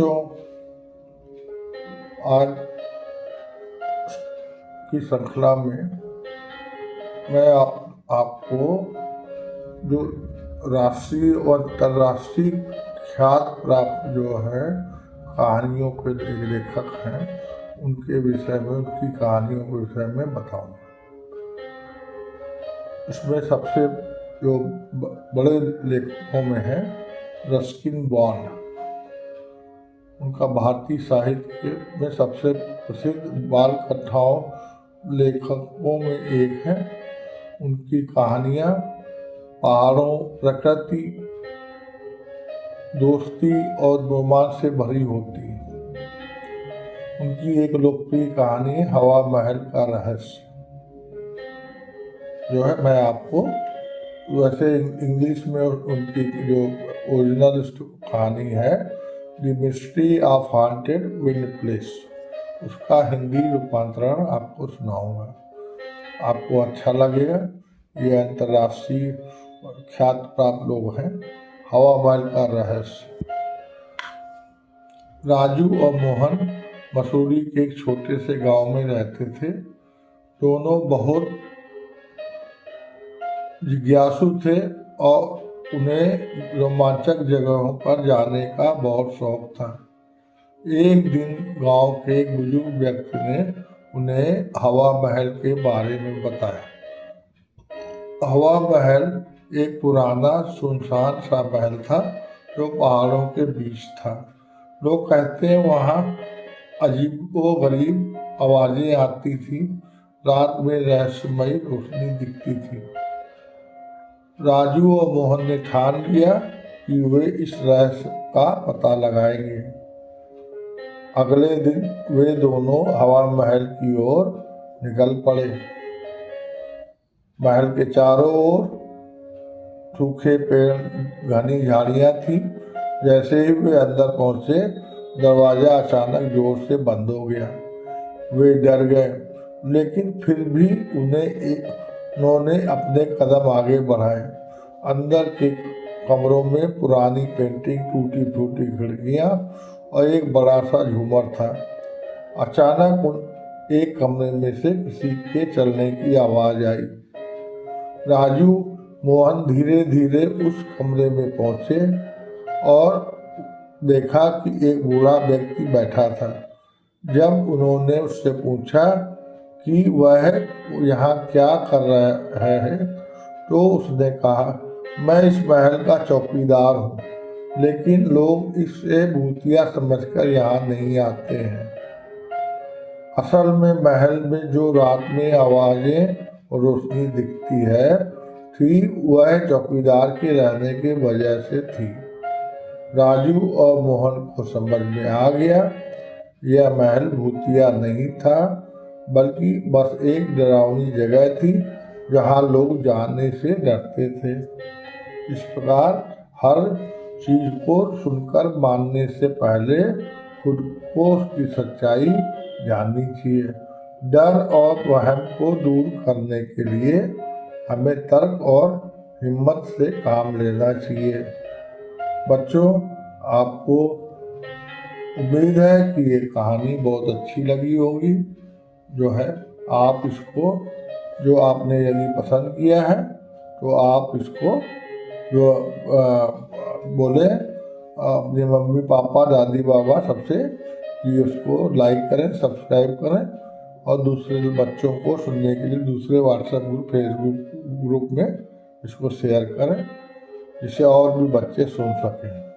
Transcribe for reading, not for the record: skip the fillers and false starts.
बच्चों, आज की श्रृंखला में मैं आपको जो राष्ट्रीय और अंतर्राष्ट्रीय ख्यात प्राप्त जो है कहानियों के लेखक हैं, उनके विषय में, उनकी कहानियों के विषय में बताऊंगा। इसमें सबसे जो बड़े लेखकों में है रस्किन बॉन्ड। उनका भारतीय साहित्य में सबसे प्रसिद्ध बाल कथाओं लेखकों में एक है। उनकी कहानियाँ पहाड़ों, प्रकृति, दोस्ती और रोमांच से भरी होती है। उनकी एक लोकप्रिय कहानी हवा महल का रहस्य जो है, मैं आपको वैसे इंग्लिश में उनकी जो ओरिजिनल कहानी है the mystery of haunted wind place, उसका हिंदी रूपांतरण आपको सुनाऊंगा। आपको अच्छा लगेगा। ये अंतर्राष्ट्रीय ख्यात प्राप्त लोग हैं। हवा महल का रहस्य। राजू और मोहन मसूरी के एक छोटे से गांव में रहते थे। दोनों बहुत जिज्ञासु थे और उन्हें रोमांचक जगहों पर जाने का बहुत शौक था। एक दिन गांव के एक बुजुर्ग व्यक्ति ने उन्हें हवा महल के बारे में बताया। हवा महल एक पुराना सुनसान सा महल था जो पहाड़ों के बीच था। लोग कहते हैं वहाँ अजीबोगरीब आवाजें आती थी। रात में रहस्यमयी रोशनी दिखती थी। राजू और मोहन ने ठान लिया कि वे इस रहस्य का पता लगाएंगे। अगले दिन वे दोनों हवा महल की ओर निकल पड़े। महल के चारों ओर सूखे पेड़, घनी झाड़ियां थी। जैसे ही वे अंदर पहुंचे, दरवाजा अचानक जोर से बंद हो गया। वे डर गए, लेकिन फिर भी उन्होंने अपने कदम आगे बढ़ाए। अंदर के कमरों में पुरानी पेंटिंग, टूटी फूटी खिड़कियां और एक बड़ा सा झूमर था। अचानक एक कमरे में से किसी के चलने की आवाज आई। राजू, मोहन धीरे धीरे उस कमरे में पहुंचे और देखा कि एक बूढ़ा व्यक्ति बैठा था। जब उन्होंने उससे पूछा कि वह यहाँ क्या कर रहा है, तो उसने कहा, मैं इस महल का चौकीदार हूँ, लेकिन लोग इसे भूतिया समझकर यहाँ नहीं आते हैं। असल में महल में जो रात में आवाजें और रोशनी दिखती है थी, वह चौकीदार के रहने की वजह से थी। राजू और मोहन को समझ में आ गया, यह महल भूतिया नहीं था, बल्कि बस एक डरावनी जगह थी जहाँ लोग जाने से डरते थे। इस प्रकार हर चीज को सुनकर मानने से पहले खुद को उसकी सच्चाई जाननी चाहिए। डर और वहम को दूर करने के लिए हमें तर्क और हिम्मत से काम लेना चाहिए। बच्चों, आपको उम्मीद है कि ये कहानी बहुत अच्छी लगी होगी। जो है, आप इसको, जो आपने यदि पसंद किया है तो आप इसको जो बोले अपने मम्मी पापा, दादी बाबा सबसे कि उसको लाइक करें, सब्सक्राइब करें और दूसरे बच्चों को सुनने के लिए दूसरे व्हाट्सएप ग्रुप, फेसबुक ग्रुप में इसको शेयर करें, जिससे और भी बच्चे सुन सकें।